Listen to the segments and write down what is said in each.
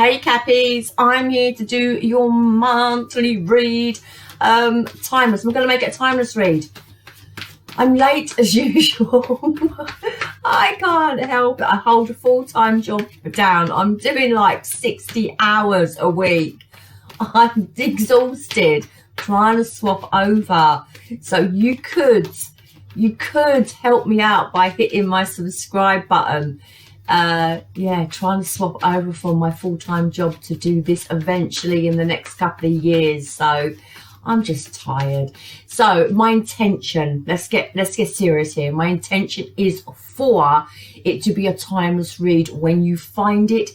Hey Cappies, I'm here to do your monthly read. Timeless. We're going to make it a timeless read. I'm late as usual. I can't help it. I hold a full-time job down. I'm doing like 60 hours a week. I'm exhausted trying to swap over. So you could help me out by hitting my subscribe button. Yeah, trying to swap over from my full-time job to do this eventually in the next couple of years. So I'm just tired. So my intention, let's get serious here. My intention is for it to be a timeless read. When you find it,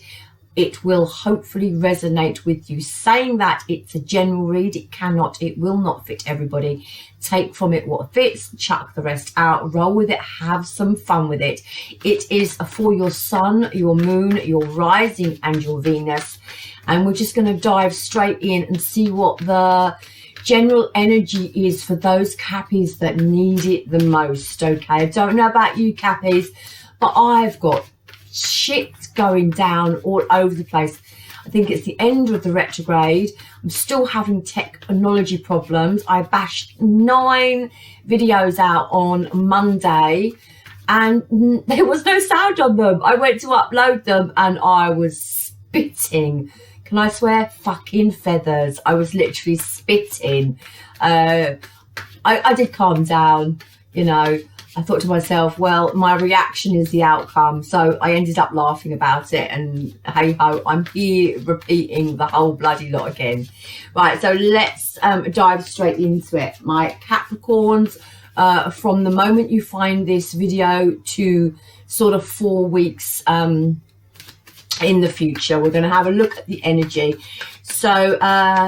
it will hopefully resonate with you. Saying that, it's a general read. It will not fit everybody. Take from it what fits, chuck the rest out, roll with it, have some fun with it. It is for your sun, your moon, your rising and your Venus. And we're just going to dive straight in and see what the general energy is for those Cappies that need it the most. Okay, I don't know about you Cappies, but I've got shit going down all over the place. I think it's the end of the retrograde. I'm still having technology problems. I bashed 9 videos out on Monday and there was no sound on them. I went to upload them and I was spitting. Can I swear? Fucking feathers. I was literally spitting. I did calm down, you know. I thought to myself, well, my reaction is the outcome. So I ended up laughing about it. And hey ho, I'm here repeating the whole bloody lot again. Right, so let's dive straight into it. My Capricorns, from the moment you find this video to sort of 4 weeks in the future, we're going to have a look at the energy. So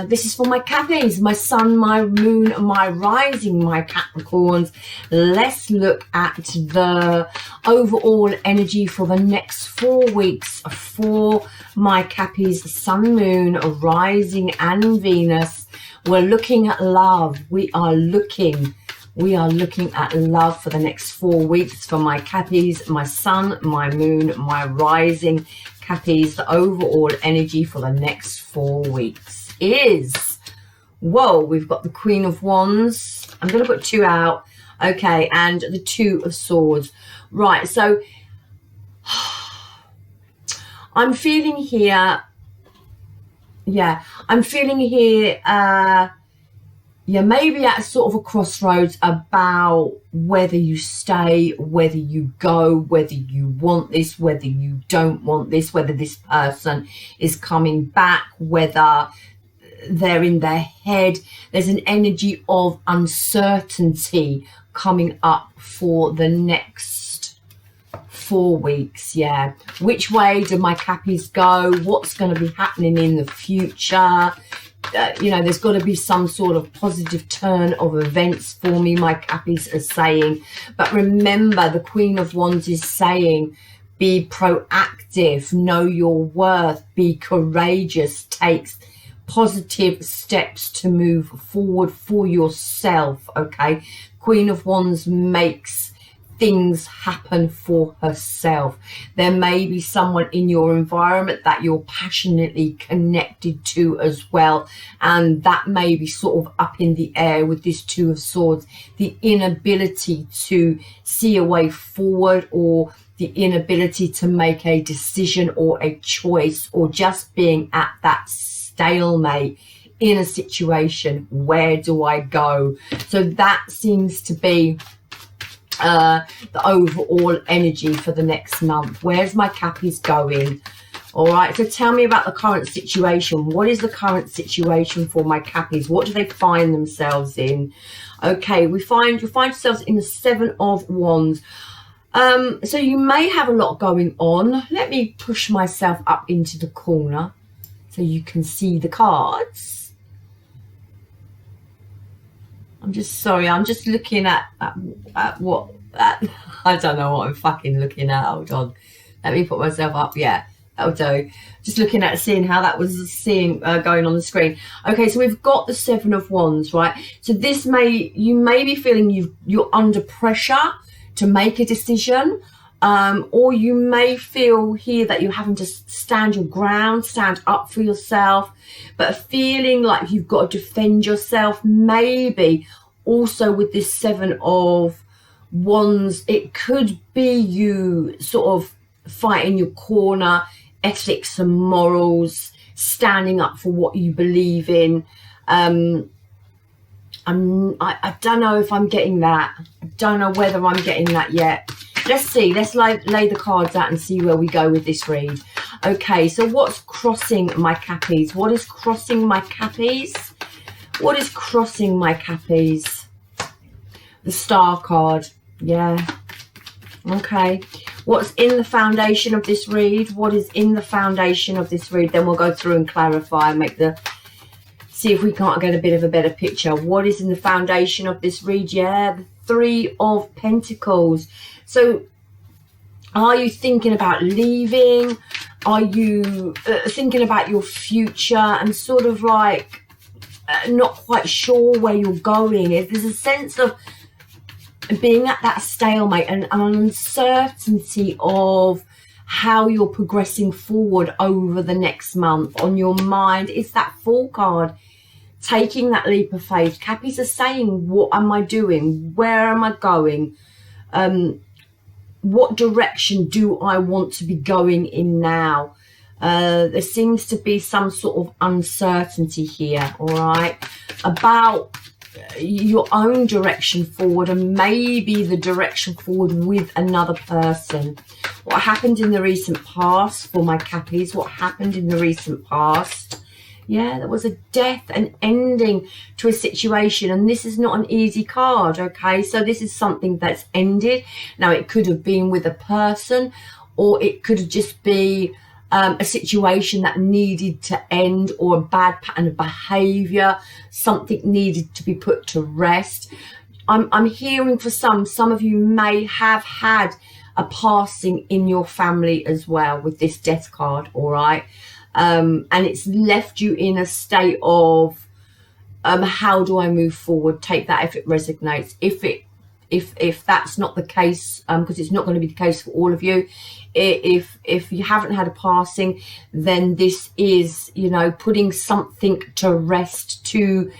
this is for my Cappies, my sun, my moon, my rising, my Capricorns. Let's look at the overall energy for the next 4 weeks for my Cappies, sun, moon, rising and Venus. We're looking at love. We are looking at love for the next 4 weeks for my Cappies, my sun, my moon, my rising. Cappies, the overall energy for the next 4 weeks is, whoa, we've got the Queen of Wands. I'm going to put 2 out. Okay, and the 2 of Swords. Right, so I'm feeling here, yeah, I'm feeling here, yeah, maybe at sort of a crossroads about whether you stay, whether you go, whether you want this, whether you don't want this, whether this person is coming back, whether they're in their head. There's an energy of uncertainty coming up for the next 4 weeks, yeah. Which way do my Cappies go? What's going to be happening in the future? You know, there's got to be some sort of positive turn of events for me, my Cappies are saying. But remember, the Queen of Wands is saying, be proactive, know your worth, be courageous, take positive steps to move forward for yourself, okay? Queen of Wands makes things happen for herself. There may be someone in your environment that you're passionately connected to as well, and that may be sort of up in the air with this 2 of Swords. The inability to see a way forward, or the inability to make a decision or a choice, or just being at that stalemate in a situation. Where do I go? So that seems to be the overall energy for the next month. Where's my Cappies going? All right, so tell me about the current situation. What is the current situation for my Cappies? What do they find themselves in? Okay, you find yourselves in the 7 of Wands. So you may have a lot going on. Let me push myself up into the corner so you can see the cards. I'm just sorry, I'm just looking at what, I don't know what I'm fucking looking at. Hold on. Let me put myself up. Yeah, that'll do. Just looking at seeing how that was going on the screen. Okay, so we've got the 7 of Wands, right? So you may be feeling you're under pressure to make a decision. or you may feel here that you're having to stand your ground, stand up for yourself, but feeling like you've got to defend yourself. Maybe also with this 7 of Wands, it could be you sort of fighting your corner, ethics and morals, standing up for what you believe in. I don't know if I'm getting that. I don't know whether I'm getting that yet. Let's see. Let's lay the cards out and see where we go with this read. Okay, so what's crossing my Cappies? What is crossing my Cappies? What is crossing my Cappies? The Star card. Yeah. Okay. What's in the foundation of this read? What is in the foundation of this read? Then we'll go through and clarify and see if we can't get a bit of a better picture. What is in the foundation of this read? Yeah, the 3 of Pentacles. So are you thinking about leaving? Are you thinking about your future and sort of like not quite sure where you're going? There's a sense of being at that stalemate and an uncertainty of how you're progressing forward over the next month. On your mind is that Fool card, taking that leap of faith. Cappies are saying, what am I doing? Where am I going? What direction do I want to be going in now? There seems to be some sort of uncertainty here, all right, about your own direction forward, and maybe the direction forward with another person. What happened in the recent past for my Cappies? What happened in the recent past? Yeah, there was a death, an ending to a situation, and this is not an easy card, okay? So this is something that's ended. Now, it could have been with a person, or it could just be a situation that needed to end, or a bad pattern of behavior, something needed to be put to rest. I'm hearing for some of you may have had a passing in your family as well with this death card, all right? And it's left you in a state of how do I move forward? Take that if it resonates. If that's not the case, because it's not going to be the case for all of you, if you haven't had a passing, then this is, you know, putting something to rest, to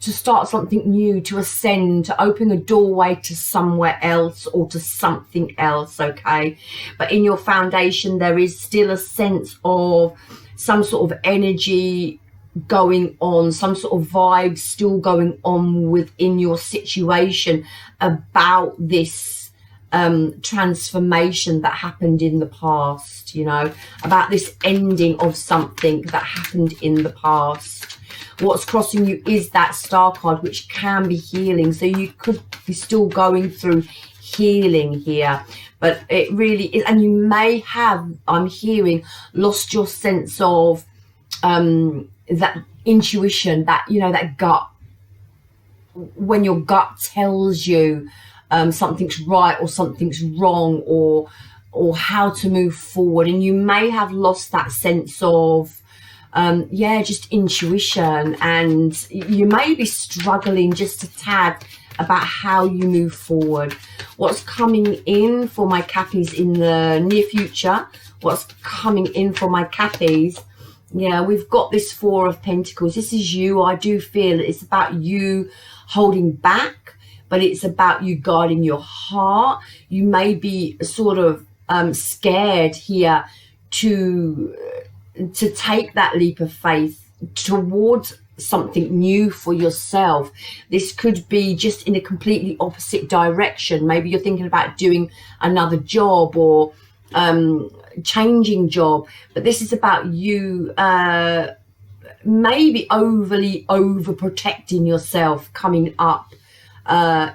start something new, to ascend, to open a doorway to somewhere else or to something else, okay? But in your foundation, there is still a sense of some sort of energy going on, some sort of vibe still going on within your situation about this transformation that happened in the past, you know, about this ending of something that happened in the past. What's crossing you is that Star card, which can be healing. So you could be still going through healing here, but it really is, and you may have, I'm hearing, lost your sense of that intuition, that, you know, that gut, when your gut tells you something's right or something's wrong, or how to move forward, and you may have lost that sense of yeah, just intuition, and you may be struggling just a tad about how you move forward. What's coming in for my Cappies in the near future? What's coming in for my Cappies? Yeah, we've got this 4 of Pentacles. This is you. I do feel it's about you holding back, but it's about you guarding your heart. You may be sort of scared here to take that leap of faith towards something new for yourself. This could be just in a completely opposite direction. Maybe you're thinking about doing another job or changing job, but this is about you maybe overprotecting yourself coming up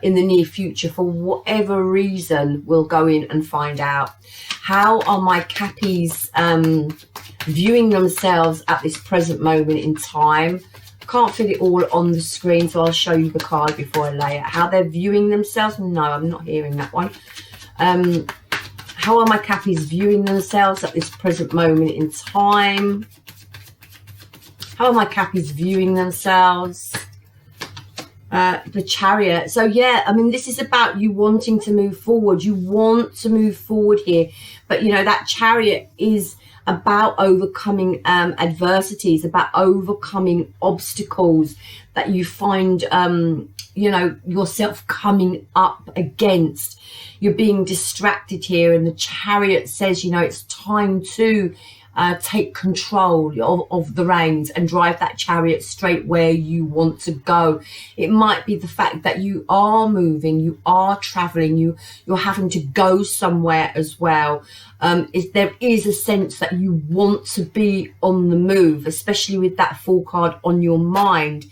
in the near future for whatever reason. We'll go in and find out. How are my Cappies viewing themselves at this present moment in time? Can't fit it all on the screen, so I'll show you the card before I lay it. How they're viewing themselves? No, I'm not hearing that one. How are my Cappies viewing themselves at this present moment in time? How are my Cappies viewing themselves? The Chariot. So yeah, I mean, this is about you wanting to move forward. You want to move forward here, but you know, that Chariot is about overcoming adversities, about overcoming obstacles that you find you know, yourself coming up against. You're being distracted here, and the Chariot says, you know, it's time to take control of the reins and drive that chariot straight where you want to go. It might be the fact that you are moving, you are traveling, you're having to go somewhere as well. There is a sense that you want to be on the move, especially with that Fool card on your mind.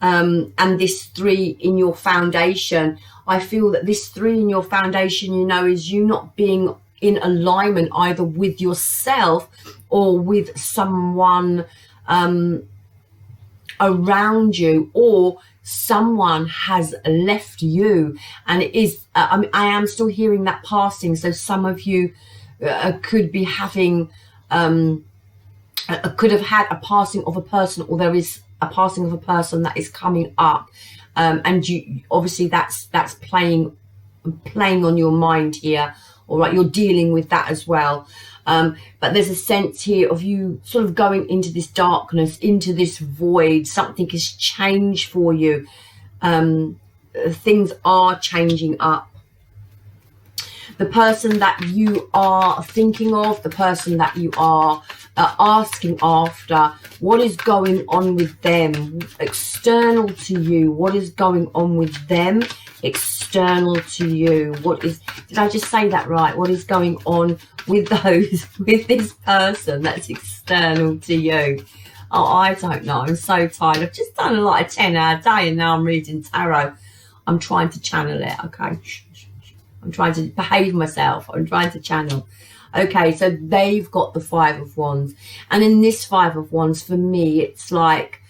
And this 3 in your foundation. I feel that this 3 in your foundation, you know, is you not being in alignment either with yourself or with someone around you, or someone has left you. And it is I mean, I am still hearing that passing, so some of you could be having could have had a passing of a person, or there is a passing of a person that is coming up, and you obviously that's playing on your mind here. All right, you're dealing with that as well. But there's a sense here of you sort of going into this darkness, into this void. Something has changed for you. Things are changing up. The person that you are thinking of, the person that you are asking after, what is going on with them? External to you, what is going on with them? External to you, what is, did I just say that right? What is going on with those, with this person that's external to you? Oh, I don't know. I'm so tired. I've just done like a 10-hour day and now I'm reading tarot. I'm trying to channel it, okay? I'm trying to behave myself. I'm trying to channel. Okay, so they've got the 5 of Wands. And in this 5 of Wands, for me, it's like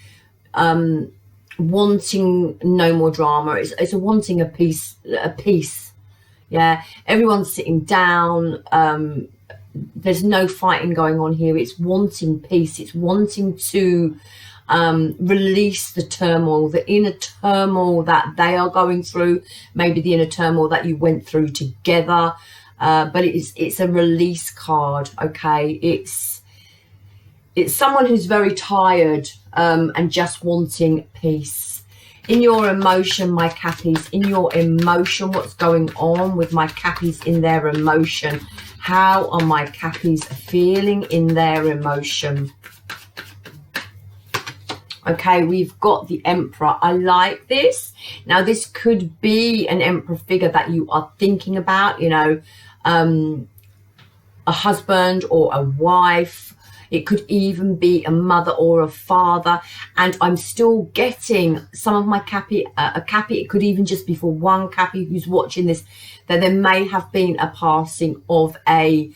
wanting no more drama. It's a wanting a peace. Yeah, everyone's sitting down. There's no fighting going on here. It's wanting peace. It's wanting to release the turmoil, the inner turmoil that they are going through, maybe the inner turmoil that you went through together. But it's a release card. Okay, it's someone who's very tired and just wanting peace. In your emotion, my Cappies, in your emotion, what's going on with my Cappies in their emotion? How are my Cappies feeling in their emotion? Okay, we've got the Emperor. I like this. Now, this could be an Emperor figure that you are thinking about, you know, a husband or a wife. It could even be a mother or a father. And I'm still getting some of my Cappy, a Cappy. It could even just be for one Cappy who's watching this, that there may have been a passing of a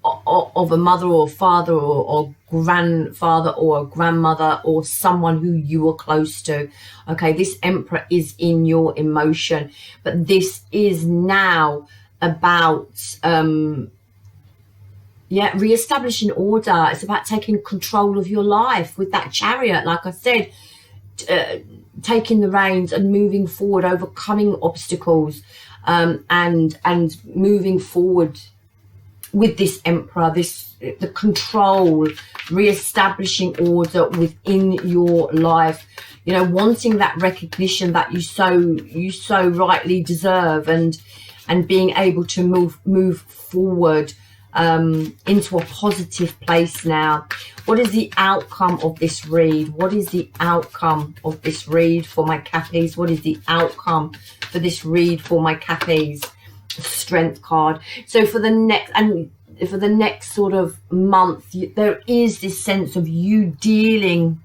mother or father or grandfather or a grandmother or someone who you are close to. Okay, this Emperor is in your emotion, but this is now about re-establishing order. It's about taking control of your life with that Chariot, like I said, taking the reins and moving forward, overcoming obstacles, and moving forward with this Emperor, the control, re-establishing order within your life, you know, wanting that recognition that you so rightly deserve, and being able to move forward into a positive place now. What is the outcome of this read? What is the outcome of this read for my Cappies? What is the outcome for this read for my Cappies? Strength card. So for the next sort of month, there is this sense of you dealing.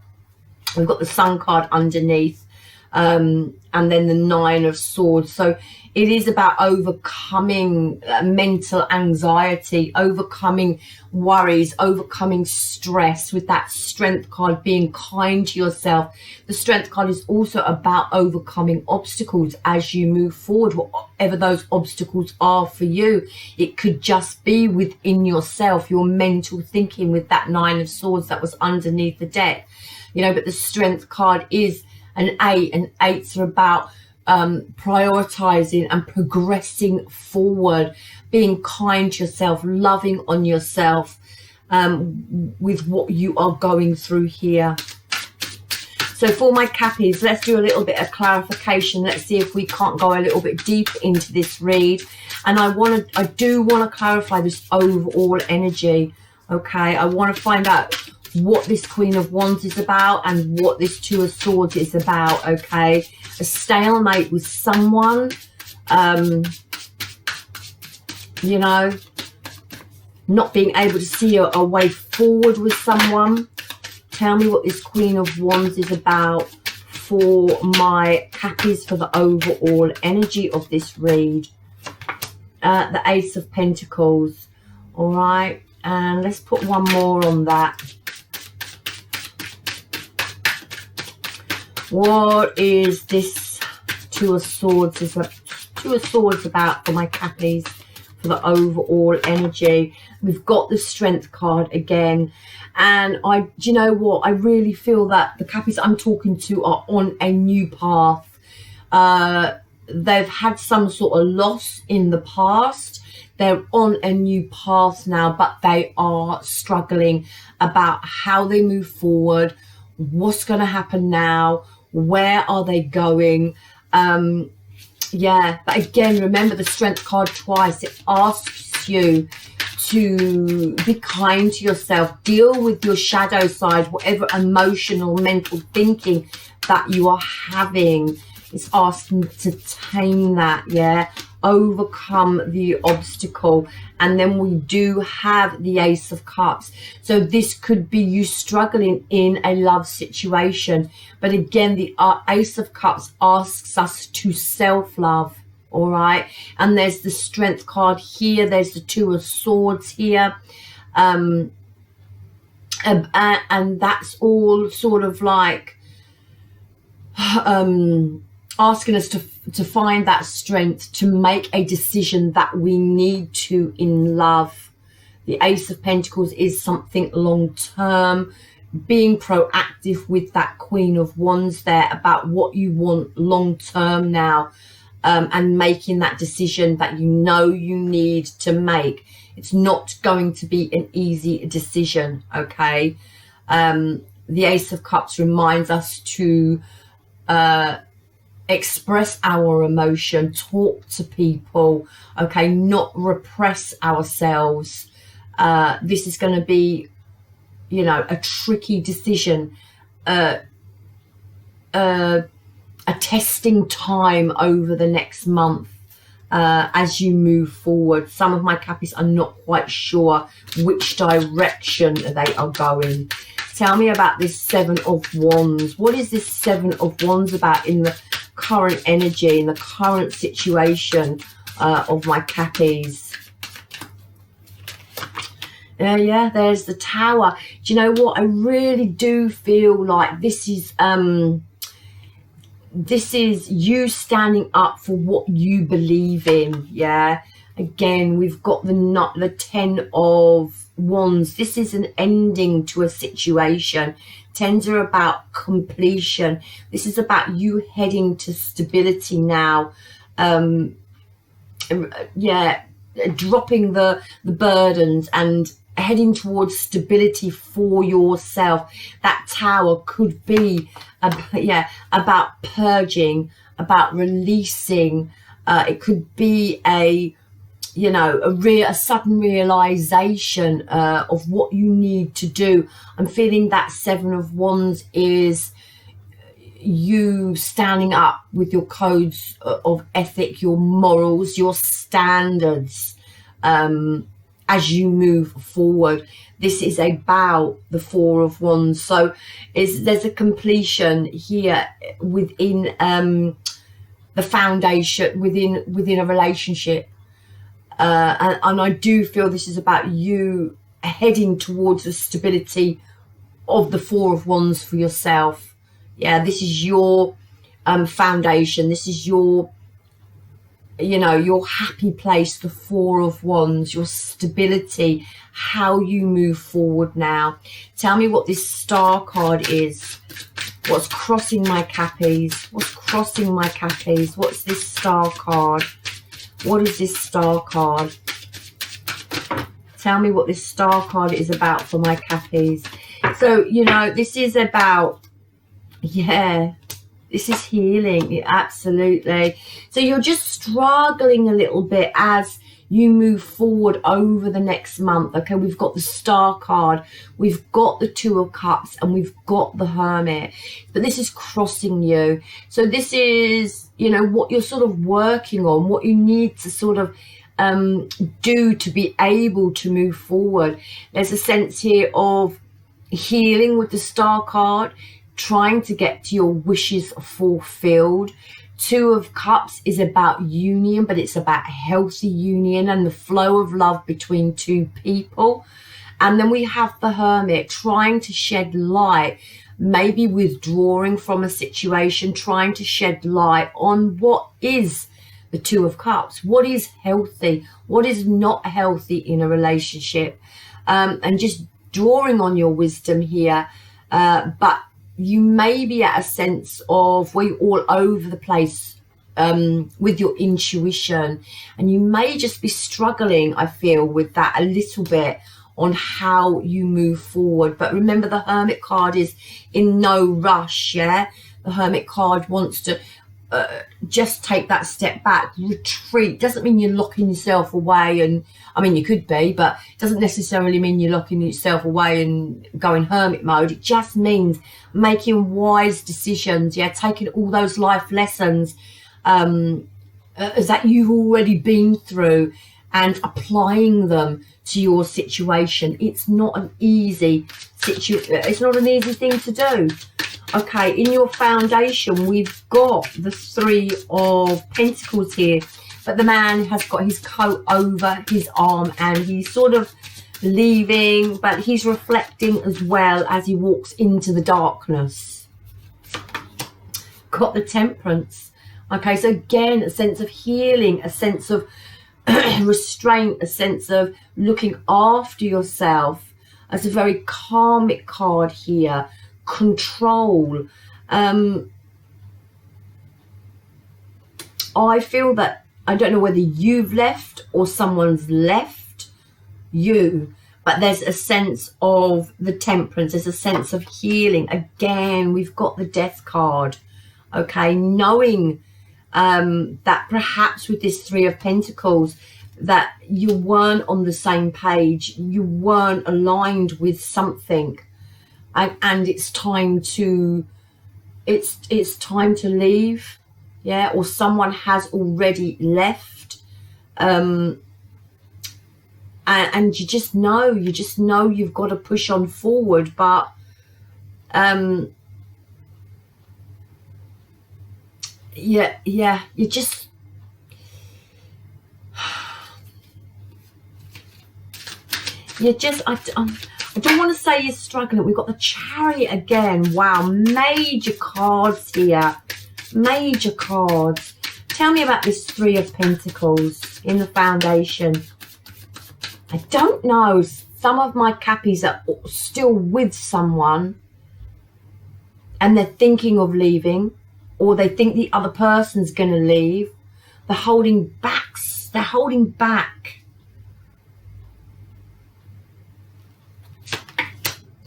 We've got the Sun card underneath, and then the 9 of Swords. So it is about overcoming mental anxiety, overcoming worries, overcoming stress, with that Strength card, being kind to yourself. The Strength card is also about overcoming obstacles as you move forward, whatever those obstacles are for you. It could just be within yourself, your mental thinking, with that 9 of Swords that was underneath the deck. you know, but the Strength card is an 8, and 8s are about prioritizing and progressing forward, being kind to yourself, loving on yourself with what you are going through here. So for my Cappies, let's do a little bit of clarification. Let's see if we can't go a little bit deeper into this read. And I do want to clarify this overall energy. Okay, I want to find out what this Queen of Wands is about and what this Two of Swords is about. Okay, a stalemate with someone, you know, not being able to see a way forward with someone. Tell me what this Queen of Wands is about for my Cappies for the overall energy of this read. The Ace of Pentacles. All right, and let's put one more on that. What is this Two of Swords about for my Cappies for the overall energy? We've got the Strength card again, and do you know what, I really feel that the Cappies I'm talking to are on a new path. They've had some sort of loss in the past. They're on a new path now, but they are struggling about how they move forward, what's going to happen now, where are they going. Yeah, but again, remember the Strength card twice. It asks you to be kind to yourself, deal with your shadow side, whatever emotional, mental thinking that you are having. It's asking to tame that, yeah, overcome the obstacle. And then we do have the Ace of Cups. So this could be you struggling in a love situation. But again, the Ace of Cups asks us to self-love, all right? And there's the Strength card here. There's the Two of Swords here. And that's all sort of like asking us to find that strength to make a decision that we need to in love. The Ace of Pentacles is something long-term, being proactive with that Queen of Wands there about what you want long-term now, and making that decision that you know you need to make. It's not going to be an easy decision, okay? The Ace of Cups reminds us to express our emotion, talk to people, okay, not repress ourselves. This is going to be, you know, a tricky decision, a testing time over the next month as you move forward. Some of my Cappies are not quite sure which direction they are going. Tell me about this Seven of Wands. What is this Seven of Wands about in the current energy, in the current situation of my Cappies? Yeah, there's the Tower. Do you know what? I really do feel like this is you standing up for what you believe in. Yeah. Again, we've got the Ten of Wands. This is an ending to a situation. Tens are about completion. This is about you heading to stability now. Yeah, dropping the burdens and heading towards stability for yourself. That Tower could be yeah, about purging, about releasing. It could be a, you know, a sudden realization of what you need to do. I'm feeling that Seven of Wands is you standing up with your codes of ethic, your morals, your standards as you move forward. This is about the Four of Wands. So there's a completion here within the foundation, within a relationship. And I do feel this is about you heading towards the stability of the Four of Wands for yourself. Yeah, this is your foundation. This is your you know, your happy place, the Four of Wands, your stability, how you move forward now. Tell me what this Star card is. What's crossing my Cappies? What's crossing my Cappies? What's this Star card? What is this Star card? Tell me what this Star card is about for my Cappies. So, you know, this is about, yeah, this is healing. Absolutely. So you're just struggling a little bit as you move forward over the next month. Okay, we've got the Star card, we've got the Two of Cups, and we've got the Hermit. But this is crossing you. So this is, you know, what you're sort of working on, what you need to sort of do to be able to move forward. There's a sense here of healing with the Star card, trying to get to your wishes fulfilled. Two of Cups is about union, but it's about healthy union and the flow of love between two people. And then we have the Hermit, trying to shed light, maybe withdrawing from a situation, trying to shed light on what is the Two of Cups, what is healthy, what is not healthy in a relationship, and just drawing on your wisdom here. But you may be at a sense of where you're all over the place with your intuition, and you may just be struggling, I feel, with that a little bit on how you move forward. But remember, the Hermit card is in no rush. Yeah, the Hermit card wants to just take that step back, retreat. Doesn't mean you're locking yourself away, and I mean, you could be, but it doesn't necessarily mean you're locking yourself away and going hermit mode. It just means making wise decisions, yeah, taking all those life lessons that you've already been through and applying them to your situation. It's not an easy it's not an easy thing to do. Okay, in your foundation, we've got the Three of Pentacles here, but the man has got his coat over his arm and he's sort of leaving, but he's reflecting as well as he walks into the darkness. Got the Temperance. Okay, so again, a sense of healing, a sense of restraint, a sense of looking after yourself. It's a very karmic card here. Control. I feel that, I don't know whether you've left or someone's left you, but there's a sense of the Temperance. There's a sense of healing. Again, we've got the Death card. Okay, knowing that perhaps with this Three of Pentacles that you weren't on the same page, you weren't aligned with something, and it's time to leave, yeah, or someone has already left, and you just know you've got to push on forward, but yeah, you just I don't want to say you're struggling. We've got the Chariot again. Wow, major cards here. Major cards. Tell me about this Three of Pentacles in the foundation. I don't know. Some of my Cappies are still with someone and they're thinking of leaving, or they think the other person's going to leave. They're holding back. They're holding back.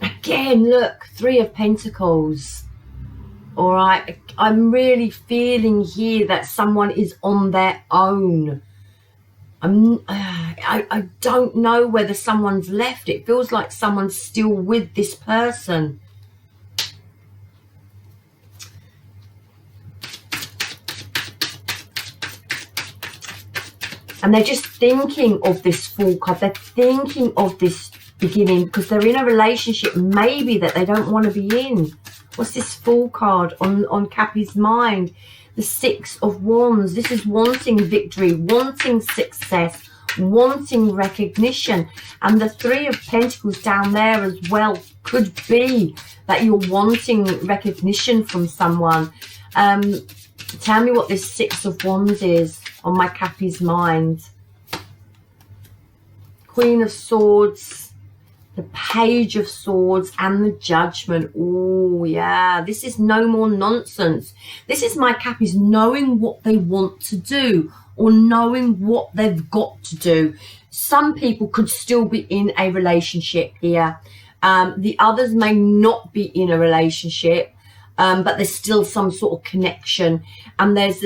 Again, look, Three of Pentacles. All right, I'm really feeling here that someone is on their own. I don't know whether someone's left. It feels like someone's still with this person. And they're just thinking of this Fool card. They're thinking of this beginning because they're in a relationship maybe that they don't want to be in. What's this Fool card on Cappy's mind? The Six of Wands. This is wanting victory, wanting success, wanting recognition. And the Three of Pentacles down there as well could be that you're wanting recognition from someone. Tell me what this Six of Wands is on my Cappy's mind. Queen of Swords, the Page of Swords, and the Judgment. Oh, yeah. This is no more nonsense. This is my Cappies knowing what they want to do, or knowing what they've got to do. Some people could still be in a relationship here. The others may not be in a relationship, but there's still some sort of connection. And there's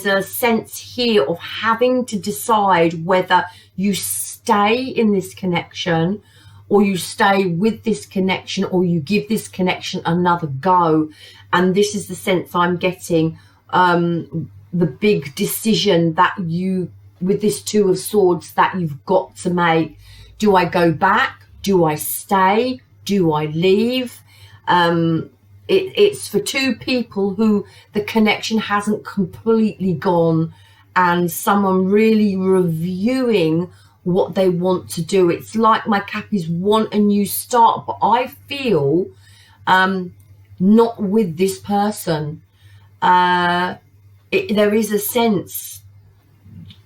a sense here of having to decide whether you stay in this connection, or you stay with this connection, or you give this connection another go. And this is the sense I'm getting, the big decision that you, with this Two of Swords, that you've got to make. Do I go back? Do I stay? Do I leave? It's for two people who the connection hasn't completely gone, and someone really reviewing what they want to do. It's like my Cappies want a new start, but I feel not with this person. There is a sense,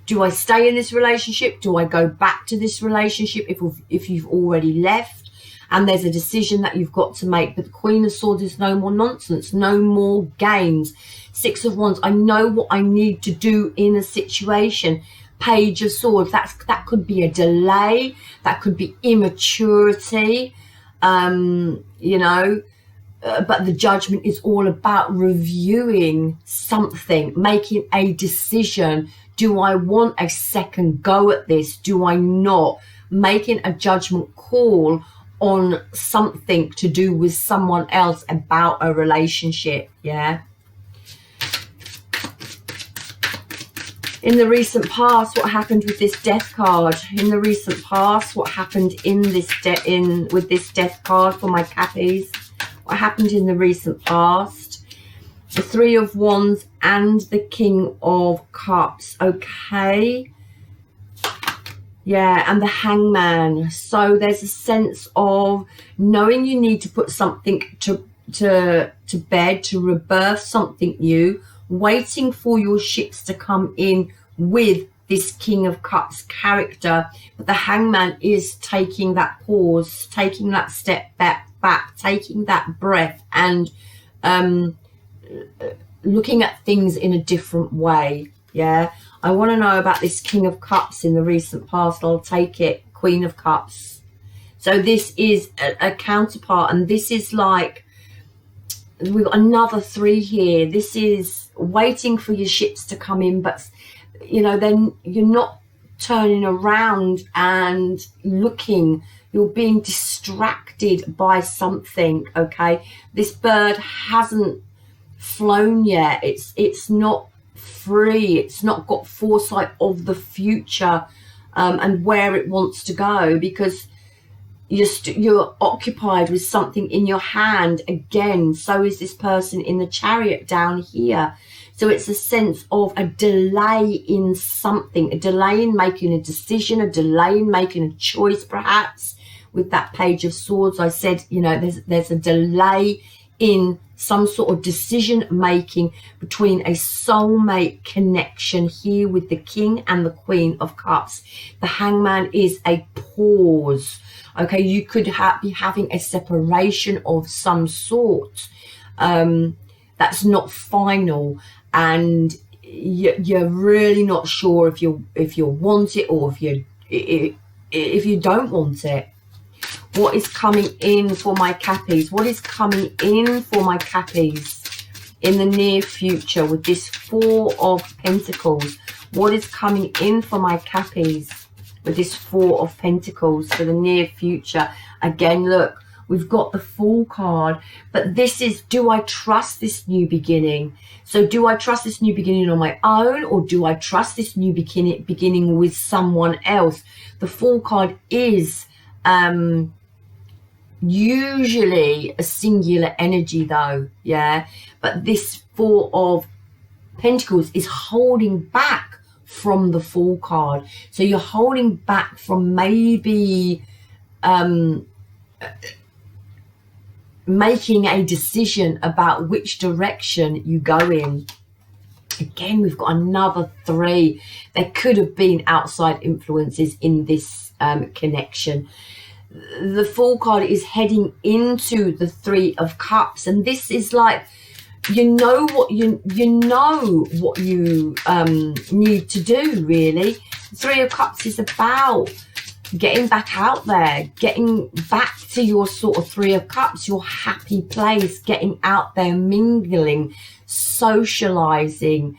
do I stay in this relationship? Do I go back to this relationship if you've already left? And there's a decision that you've got to make. But the Queen of Swords is no more nonsense, no more games. Six of Wands, I know what I need to do in a situation. Page of Swords, that could be a delay, that could be immaturity, you know. But the Judgment is all about reviewing something, making a decision. Do I want a second go at this? Do I not? Making a judgment call on something to do with someone else about a relationship. Yeah. In the recent past, what happened with this Death card? In the recent past, what happened in this with this Death card for my Cappies? What happened in the recent past? The Three of Wands and the King of Cups. Okay. Yeah, and the Hangman. So there's a sense of knowing you need to put something to bed, to rebirth something new, waiting for your ships to come in with this King of Cups character. But the Hangman is taking that pause, taking that step back, taking that breath, and looking at things in a different way. Yeah, I want to know about this King of Cups in the recent past. I'll take it. Queen of Cups. So this is a counterpart, and this is like, we've got another three here. This is waiting for your ships to come in, but you know, then you're not turning around and looking. You're being distracted by something. Okay, this bird hasn't flown yet. It's not free. It's not got foresight of the future and where it wants to go, because you're occupied with something in your hand. Again, so is this person in the Chariot down here. So it's a sense of a delay in something, a delay in making a decision, a delay in making a choice. Perhaps with that Page of Swords, I said, you know, there's a delay in some sort of decision making between a soulmate connection here with the King and the Queen of Cups. The Hangman is a pause. Okay, you could be having a separation of some sort that's not final, and you're really not sure if you want it, or if you don't want it. What is coming in for my Cappies? What is coming in for my Cappies in the near future with this Four of Pentacles? What is coming in for my Cappies with this Four of Pentacles for the near future? Again, look, we've got the Fool card, but this is, do I trust this new beginning? So do I trust this new beginning on my own, or do I trust this new beginning with someone else? The Fool card is usually a singular energy though, yeah, but this Four of Pentacles is holding back from the Fool card. So you're holding back from maybe making a decision about which direction you go in. Again, we've got another 3. There could have been outside influences in this connection. The Fool card is heading into the 3 of Cups, and this is like, you know what you need to do, really. The 3 of Cups is about getting back out there, getting back to your sort of 3 of Cups, your happy place, getting out there, mingling, socializing,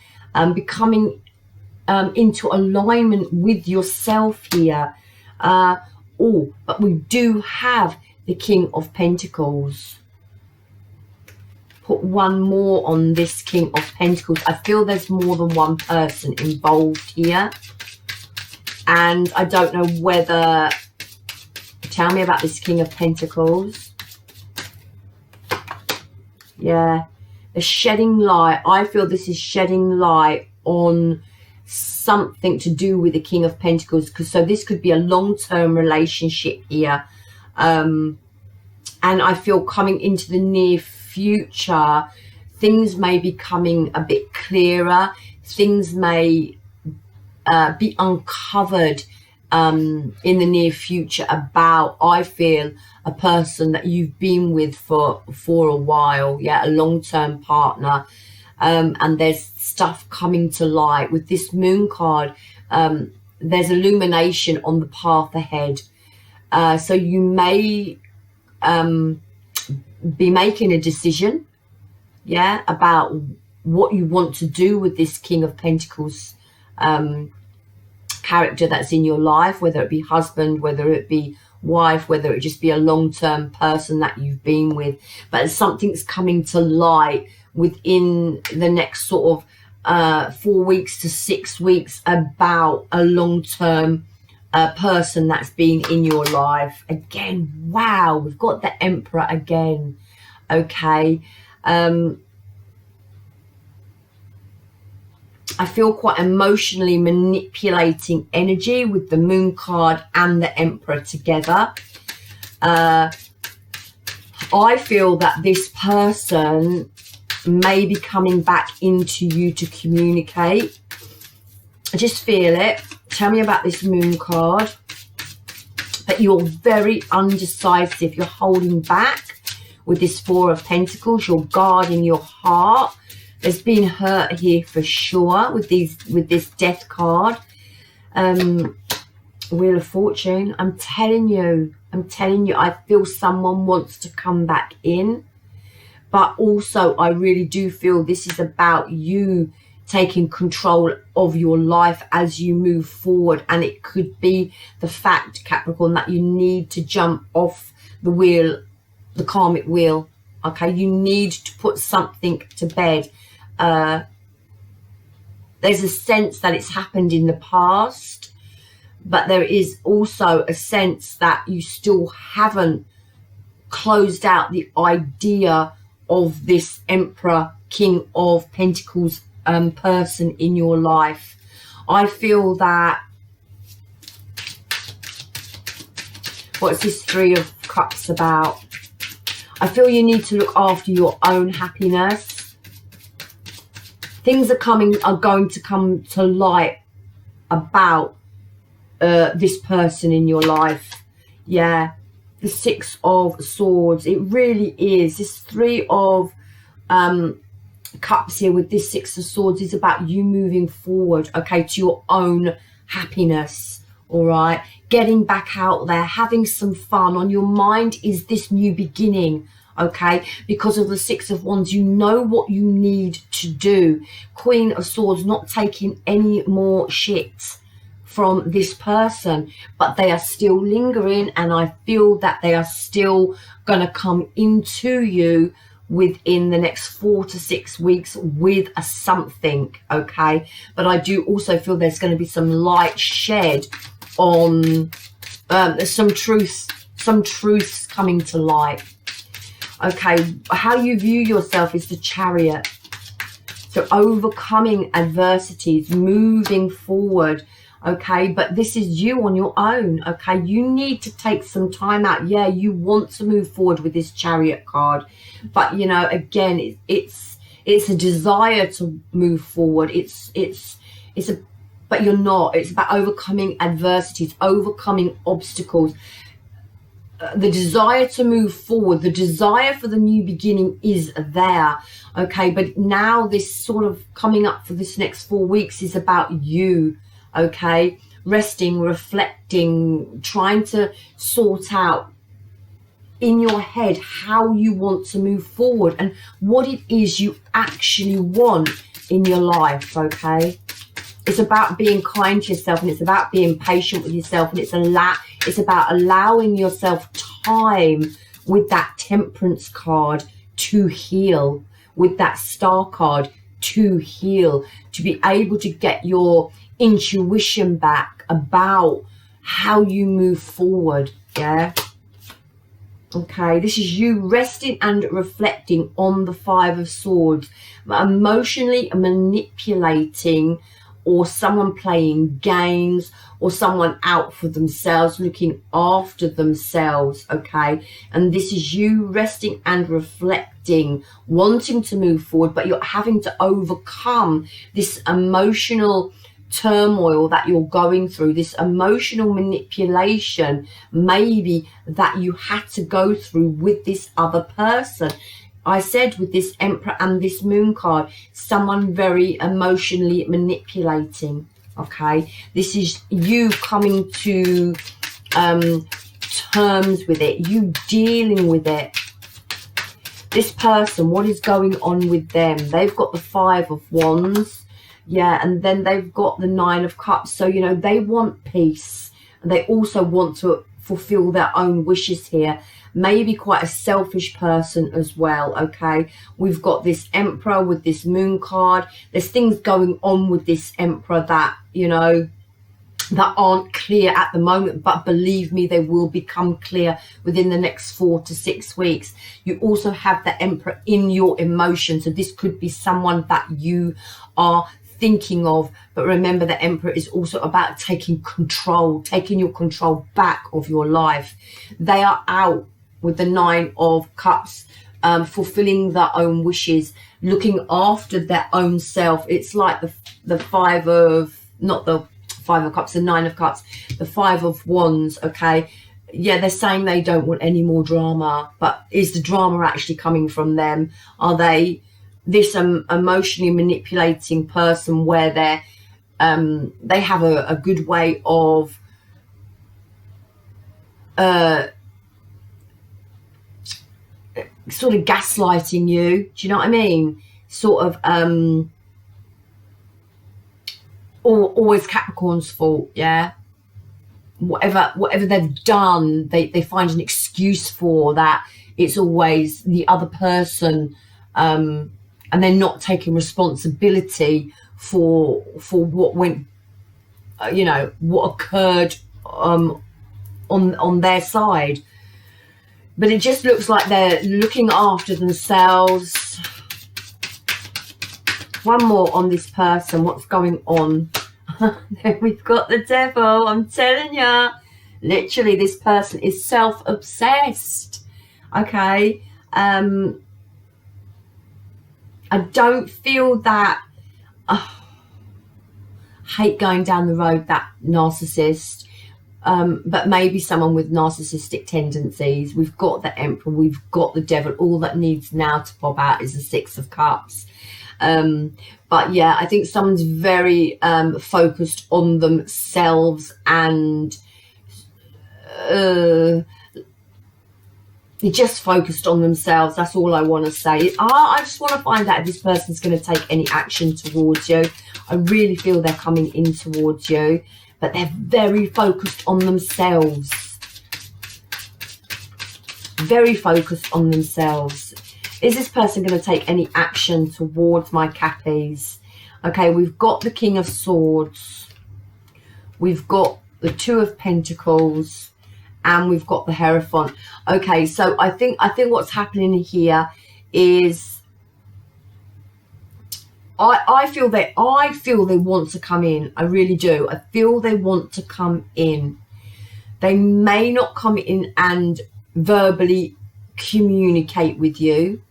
becoming into alignment with yourself here. But we do have the King of Pentacles. Put one more on this King of Pentacles. I feel there's more than one person involved here. And I don't know whether... Tell me about this King of Pentacles. Yeah. The shedding light. I feel this is shedding light on something to do with the King of Pentacles. So this could be a long-term relationship here. And I feel coming into the near future, things may be coming a bit clearer. Things may be uncovered in the near future about, I feel, a person that you've been with for a while. Yeah, a long-term partner. And there's stuff coming to light. With this Moon card, there's illumination on the path ahead. So you may be making a decision, yeah, about what you want to do with this King of Pentacles character that's in your life, whether it be husband, whether it be wife, whether it just be a long-term person that you've been with. But something's coming to light within the next sort of 4 weeks to 6 weeks about a long-term person that's been in your life. Again, wow, we've got the Emperor again. Okay. I feel quite emotionally manipulating energy with the Moon card and the Emperor together. I feel that this person may be coming back into you to communicate. I just feel it. Tell me about this Moon card. But you're very undecisive. You're holding back with this 4 of Pentacles. You're guarding your heart. There's been hurt here for sure with this Death card. Wheel of Fortune. I'm telling you, I feel someone wants to come back in. But also, I really do feel this is about you taking control of your life as you move forward. And it could be the fact, Capricorn, that you need to jump off the wheel, the karmic wheel. Okay, you need to put something to bed. There's a sense that it's happened in the past, but there is also a sense that you still haven't closed out the idea of this Emperor, King of Pentacles person in your life. I feel that, what's this 3 of Cups about? I feel you need to look after your own happiness. Things are going to come to light about this person in your life. Yeah, the 6 of Swords. It really is. This 3 of Cups here with this 6 of Swords is about you moving forward, okay, to your own happiness. All right, getting back out there, having some fun. On your mind is this new beginning. Okay, because of the 6 of Wands, you know what you need to do. Queen of Swords, not taking any more shit from this person, but they are still lingering, and I feel that they are still going to come into you within the next 4 to 6 weeks with a something. Okay, but I do also feel there's going to be some light shed on some truths coming to light. Okay, how you view yourself is the Chariot. So overcoming adversities, moving forward. okay? But this is you on your own, okay? You need to take some time out. Yeah, you want to move forward with this Chariot card, but you know, again, it's a desire to move forward. But you're not. It's about overcoming adversities, overcoming obstacles. The desire to move forward, the desire for the new beginning is there, okay? But now this sort of coming up for this next 4 weeks is about you, okay? Resting, reflecting, trying to sort out in your head how you want to move forward and what it is you actually want in your life, okay? It's about being kind to yourself, and it's about being patient with yourself, and it's about allowing yourself time with that Temperance card to heal, with that Star card to heal, to be able to get your intuition back about how you move forward, yeah? Okay, this is you resting and reflecting on the Five of Swords, emotionally manipulating, or someone playing games, or someone out for themselves, looking after themselves, okay? And this is you resting and reflecting, wanting to move forward, but you're having to overcome this emotional turmoil that you're going through, this emotional manipulation maybe that you had to go through with this other person. I said with this Emperor and this Moon card, someone very emotionally manipulating, okay? This is you coming to terms with it, you dealing with it. This person, what is going on with them? They've got the Five of Wands, yeah, and then they've got the Nine of Cups. So, you know, they want peace. And they also want to fulfill their own wishes here. Maybe quite a selfish person as well, okay? We've got this Emperor with this Moon card. There's things going on with this Emperor that, you know, that aren't clear at the moment, but believe me, they will become clear within the next 4 to 6 weeks. You also have the Emperor in your emotions, so this could be someone that you are thinking of. But remember, the Emperor is also about taking control, taking your control back of your life. They are out with the Nine of Cups, fulfilling their own wishes, looking after their own self. It's like the Five of, not the Five of Cups, the Nine of Cups, the Five of Wands, okay? Yeah, they're saying they don't want any more drama, but is the drama actually coming from them? Are they this emotionally manipulating person where they have a good way of sort of gaslighting you? Do you know what I mean? Sort of always Capricorn's fault, yeah? Whatever they've done, they find an excuse for that. It's always the other person, and they're not taking responsibility for what went, you know, what occurred on their side. But it just looks like they're looking after themselves. One more on this person. What's going on? Then we've got the Devil. I'm telling you, literally, this person is self-obsessed. Okay. I don't feel that. Hate going down the road, that narcissist. But maybe someone with narcissistic tendencies. We've got the Emperor, we've got the Devil. All that needs now to pop out is the Six of Cups. But yeah, I think someone's very focused on themselves, and they're just focused on themselves. That's all I want to say. I just want to find out if this person's going to take any action towards you. I really feel they're coming in towards you, but they're very focused on themselves. Very focused on themselves. Is this person going to take any action towards my Cappies? Okay, we've got the King of Swords. We've got the Two of Pentacles. And we've got the Hierophant. Okay, so I think what's happening here is I feel they want to come in. I really do. I feel they want to come in. They may not come in and verbally communicate with you.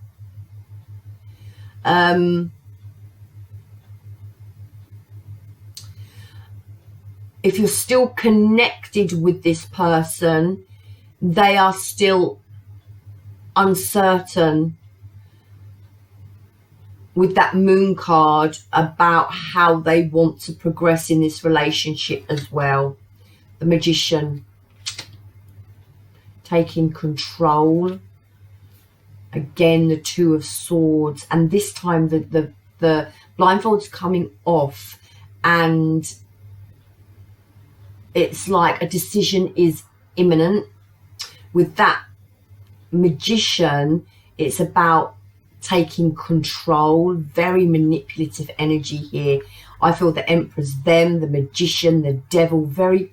If you're still connected with this person, they are still uncertain with that moon card about how they want to progress in this relationship as well. The Magician, taking control. Again, the Two of Swords, and this time the blindfold's coming off, and it's like a decision is imminent. With that Magician, it's about taking control. Very manipulative energy here. I feel the Emperor's them, the Magician, the Devil, very,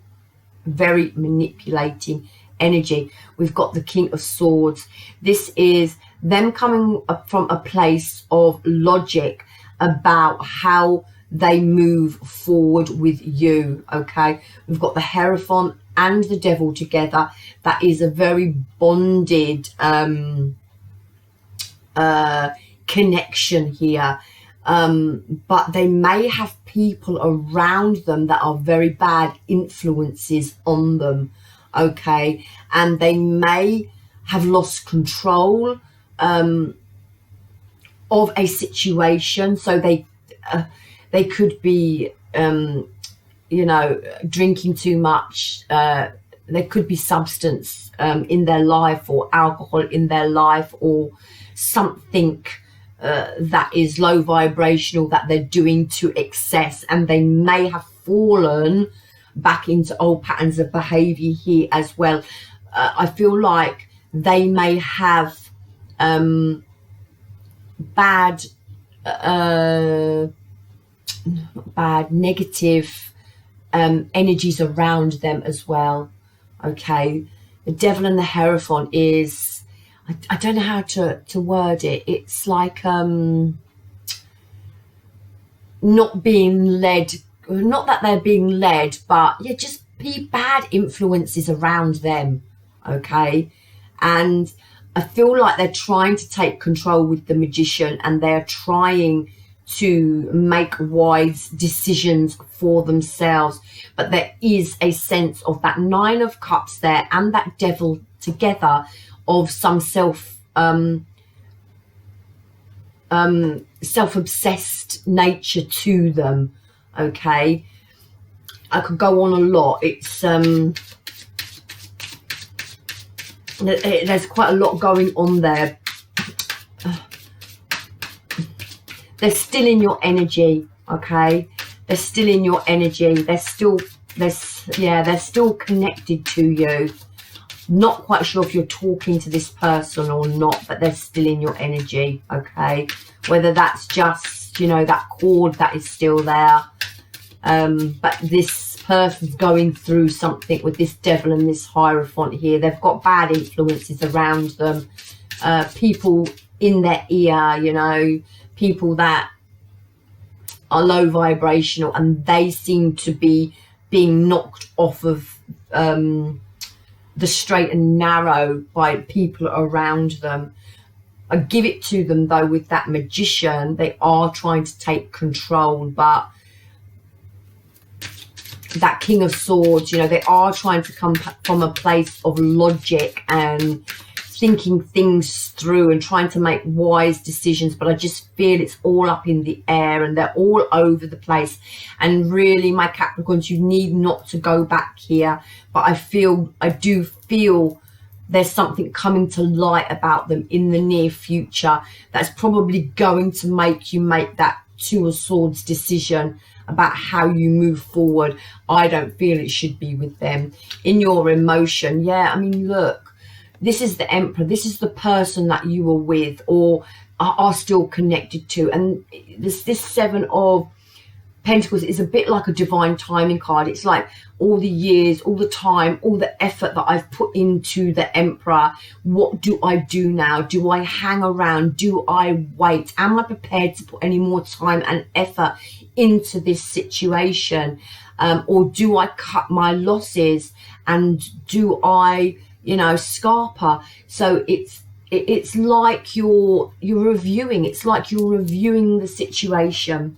very manipulating energy. We've got the King of Swords. This is them coming up from a place of logic about how they move forward with you. Okay, we've got the Hierophant and the Devil together. That is a very bonded connection here, but they may have people around them that are very bad influences on them. Okay, and they may have lost control of a situation, so they could be you know, drinking too much. There could be substance in their life, or alcohol in their life, or something that is low vibrational that they're doing to excess, and they may have fallen back into old patterns of behavior here as well. I feel like they may have bad negative energies around them as well. Okay, the Devil and the Hierophant is, I don't know how to word it. It's like not being led, not that they're being led, but yeah, just be bad influences around them. Okay, and I feel like they're trying to take control with the Magician, and they're trying to make wise decisions for themselves, but there is a sense of that Nine of Cups there and that Devil together, of some self-obsessed nature to them. Okay, I could go on a lot. It's there's quite a lot going on there. They're still in your energy. Okay, they're still in your energy. They're still connected to you. Not quite sure if you're talking to this person or not, but they're still in your energy. Okay, whether that's just, you know, that cord that is still there, but this person's going through something with this Devil and this Hierophant here. They've got bad influences around them, people in their ear, you know, people that are low vibrational, and they seem to be being knocked off of the straight and narrow by people around them. I give it to them though, with that Magician, they are trying to take control, but that King of Swords, you know, they are trying to come from a place of logic and thinking things through and trying to make wise decisions, but I just feel it's all up in the air and they're all over the place. And really, my Capricorns, you need not to go back here, but I do feel there's something coming to light about them in the near future that's probably going to make you make that Two of Swords decision about how you move forward. I don't feel it should be with them. In your emotion, yeah, I mean, look, this is the Emperor. This is the person that you were with or are still connected to. And this Seven of Pentacles is a bit like a divine timing card. It's like all the years, all the time, all the effort that I've put into the Emperor. What do I do now? Do I hang around? Do I wait? Am I prepared to put any more time and effort into this situation? Or do I cut my losses, and do I, you know, scarper? So it's like you're reviewing. It's like you're reviewing the situation.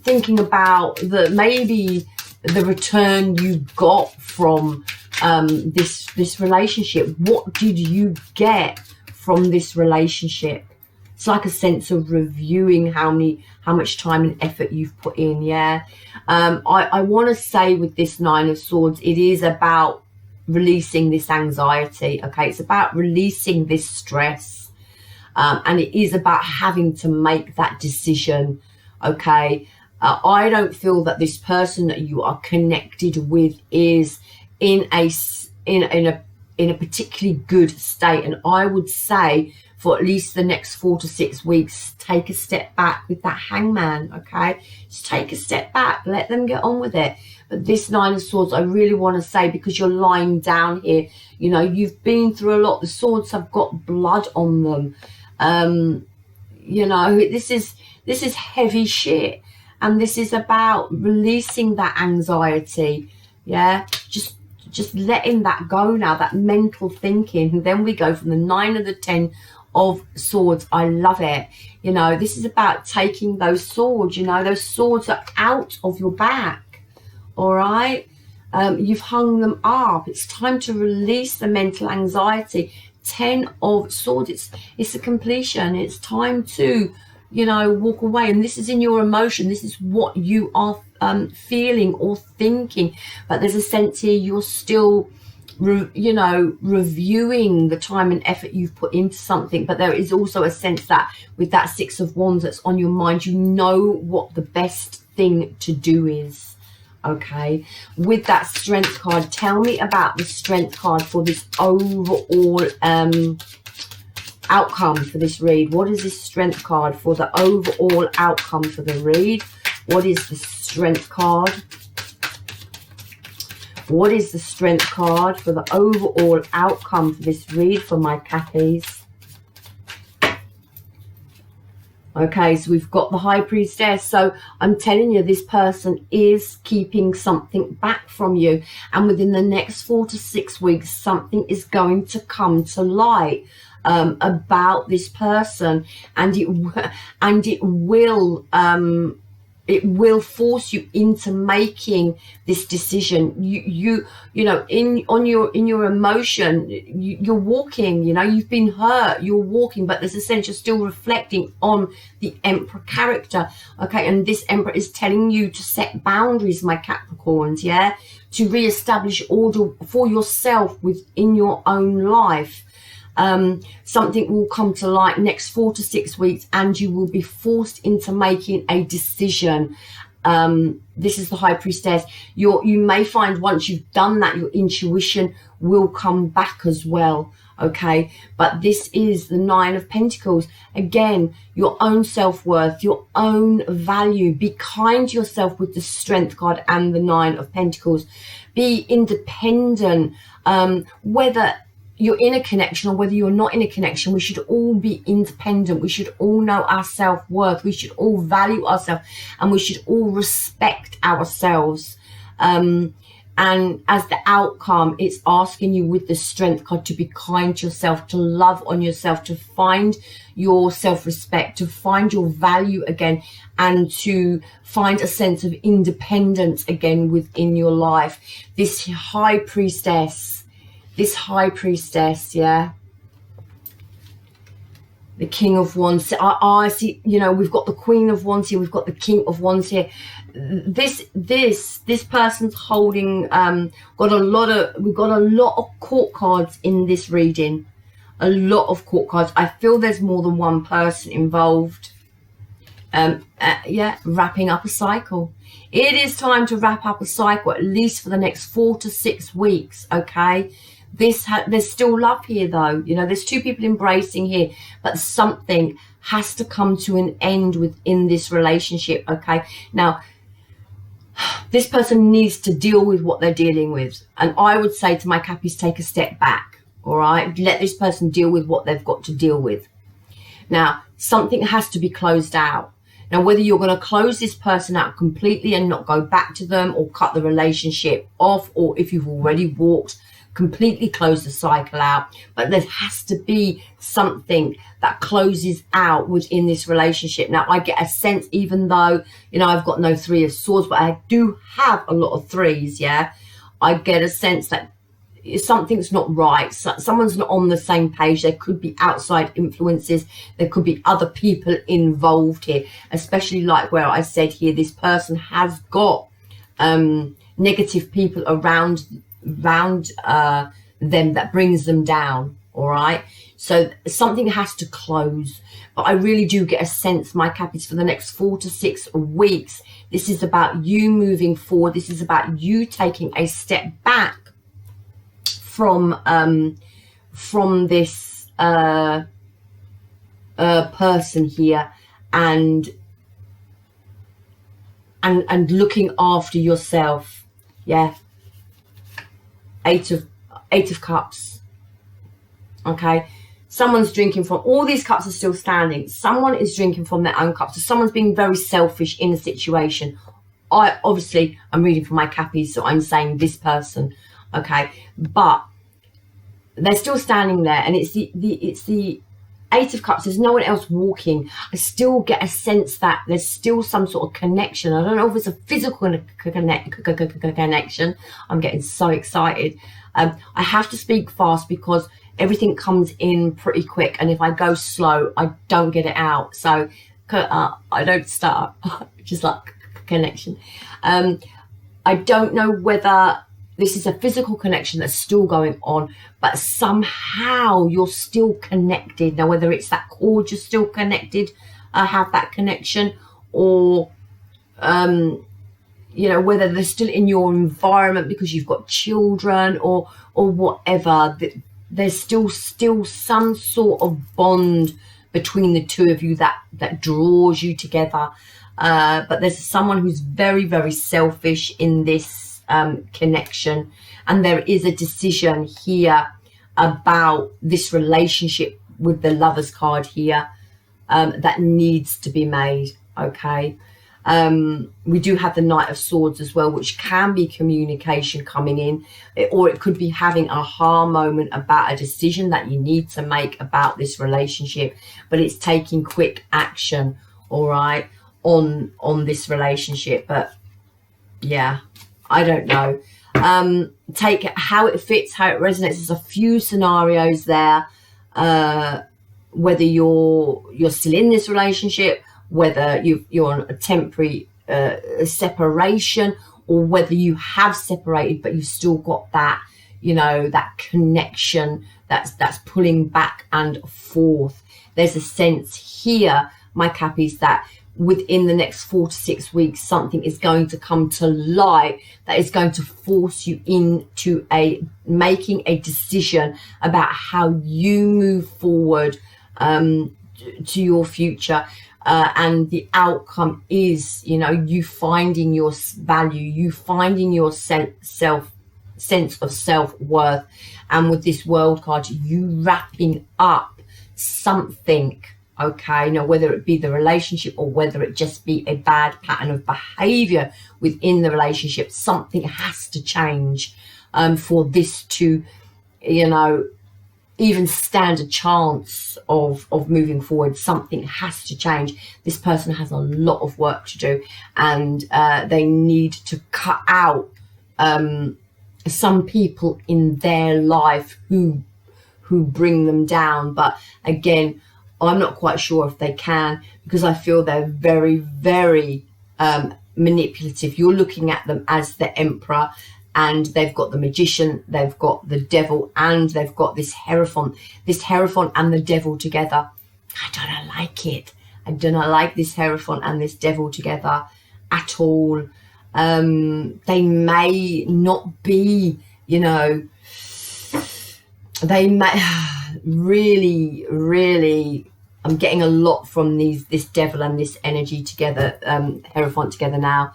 Thinking about maybe the return you got from this relationship. What did you get from this relationship? It's like a sense of reviewing how much time and effort you've put in. Yeah. I want to say with this Nine of Swords, it is about releasing this anxiety. Okay, it's about releasing this stress, and it is about having to make that decision. Okay, I don't feel that this person that you are connected with is in a particularly good state, and I would say for at least the next 4 to 6 weeks, take a step back with that Hangman. Okay, just take a step back, let them get on with it. But this Nine of Swords, I really want to say, because you're lying down here, you know, you've been through a lot. The swords have got blood on them. You know, this is heavy shit, and this is about releasing that anxiety. Yeah, just letting that go now, that mental thinking. And then we go from the 9 of the 10 of Swords. I love it. You know, this is about taking those swords. You know, those swords are out of your back. All right, you've hung them up. It's time to release the mental anxiety. 10 of Swords, it's a completion. It's time to, you know, walk away. And this is in your emotion. This is what you are feeling or thinking. But there's a sense here you're still, you know, reviewing the time and effort you've put into something. But there is also a sense that with that Six of Wands that's on your mind, you know what the best thing to do is. Okay, with that Strength card, tell me about the Strength card for this overall outcome for this read. What is this Strength card for the overall outcome for the read? What is the Strength card? What is the Strength card for the overall outcome for this read for my Cappies? Okay, so we've got the High Priestess. So I'm telling you, this person is keeping something back from you. And within the next 4 to 6 weeks, something is going to come to light about this person. And it will force you into making this decision. You know, in your emotion, you're walking, you know, you've been hurt, you're walking, but there's a sense you're still reflecting on the Emperor character. Okay, and this Emperor is telling you to set boundaries, my Capricorns, yeah, to reestablish order for yourself within your own life. Something will come to light next 4 to 6 weeks, and you will be forced into making a decision. This is the High Priestess. You may find once you've done that, your intuition will come back as well. Okay, but this is the Nine of Pentacles. Again, your own self-worth, your own value. Be kind to yourself with the Strength card and the Nine of Pentacles. Be independent, whether you're in a connection or whether you're not in a connection. We should all be independent. We should all know our self-worth. We should all value ourselves, and we should all respect ourselves. And as the outcome, it's asking you with the Strength card to be kind to yourself, to love on yourself, to find your self-respect, to find your value again, and to find a sense of independence again within your life. This High Priestess, yeah, the King of Wands. I see, you know, we've got the Queen of Wands here, we've got the King of Wands here. This person's holding we've got a lot of court cards in this reading. A lot of court cards. I feel there's more than one person involved. Yeah, wrapping up a cycle. It is time to wrap up a cycle, at least for the next 4 to 6 weeks. Okay, there's still love here though. You know, there's two people embracing here, but something has to come to an end within this relationship. Okay, now this person needs to deal with what they're dealing with, and I would say to my Cappies, take a step back. All right, let this person deal with what they've got to deal with. Now, something has to be closed out. Now, whether you're going to close this person out completely and not go back to them, or cut the relationship off, or if you've already walked, completely close the cycle out, but there has to be something that closes out within this relationship. Now, I get a sense, even though, you know, I've got no Three of Swords, but I do have a lot of threes, yeah, I get a sense that something's not right. Someone's not on the same page. There could be outside influences. There could be other people involved here, especially like where I said here, this person has got negative people around them that brings them down. All right, so something has to close. But I really do get a sense, my Cappies, for the next 4 to 6 weeks, this is about you moving forward. This is about you taking a step back from this person here, and looking after yourself. Yeah, Eight of Cups. Okay, someone's drinking from, all these cups are still standing. Someone is drinking from their own cup. So someone's being very selfish in a situation. I'm reading for my Cappies, so I'm saying this person. Okay, but they're still standing there, and it's the Eight of Cups. There's no one else walking. I still get a sense that there's still some sort of connection. I don't know if it's a physical connection. I'm getting so excited. I have to speak fast because everything comes in pretty quick, and if I go slow, I don't get it out. So I don't start. Just like connection. I don't know whether this is a physical connection that's still going on, but somehow you're still connected. Now, whether it's that cord, you're still connected, have that connection, or, you know, whether they're still in your environment because you've got children or whatever, there's still some sort of bond between the two of you that draws you together. But there's someone who's very, very selfish in this connection, and there is a decision here about this relationship with the Lovers card here that needs to be made. Okay, we do have the Knight of Swords as well, which can be communication coming in, or it could be having a aha moment about a decision that you need to make about this relationship, but it's taking quick action, all right, on this relationship. But yeah, I don't know. Take how it fits, how it resonates. There's a few scenarios there, whether you're still in this relationship, whether you're on a temporary separation, or whether you have separated but you've still got that, you know, that connection that's pulling back and forth. There's a sense here, my Cappies, that within the next 4 to 6 weeks, something is going to come to light that is going to force you into making a decision about how you move forward to your future. And the outcome is, you know, you finding your value, you finding your sense of self-worth. And with this World card, you wrapping up something. Okay, now whether it be the relationship or whether it just be a bad pattern of behavior within the relationship, something has to change for this to, you know, even stand a chance of moving forward. Something has to change. This person has a lot of work to do, and they need to cut out some people in their life who bring them down. But again, I'm not quite sure if they can, because I feel they're very, very manipulative. You're looking at them as the Emperor, and they've got the Magician, they've got the Devil, and they've got this Hierophant. This Hierophant and the Devil together, I don't like it. I do not like this Hierophant and this Devil together at all. They may not be, you know, they may really, really I'm getting a lot from this devil and this energy together, Hierophant together now.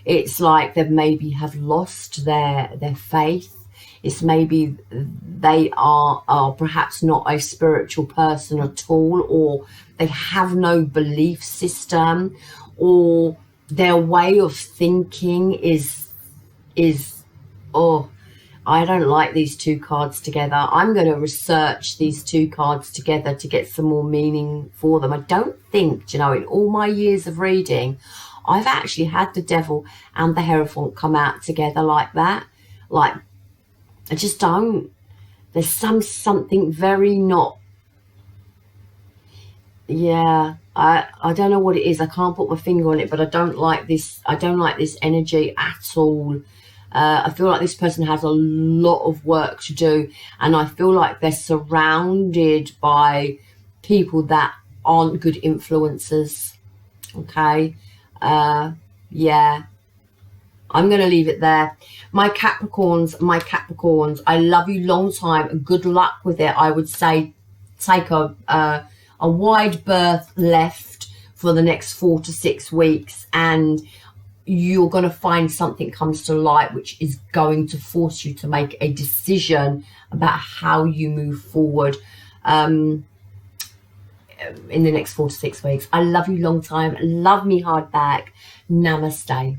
It's like they maybe have lost their faith. It's maybe they are perhaps not a spiritual person at all, or they have no belief system, or their way of thinking is oh, I don't like these two cards together. I'm going to research these two cards together to get some more meaning for them. I don't think, you know, in all my years of reading, I've actually had the devil and the Hierophant come out together like that. Like, I just don't. There's something very not. Yeah, I don't know what it is. I can't put my finger on it, but I don't like this. I don't like this energy at all. I feel like this person has a lot of work to do, and I feel like they're surrounded by people that aren't good influences. Okay. Yeah. I'm going to leave it there. My Capricorns, I love you long time. Good luck with it. I would say take a wide berth left for the next 4 to 6 weeks, and you're going to find something comes to light which is going to force you to make a decision about how you move forward in the next 4 to 6 weeks. I love you long time. Love me hard back. Namaste.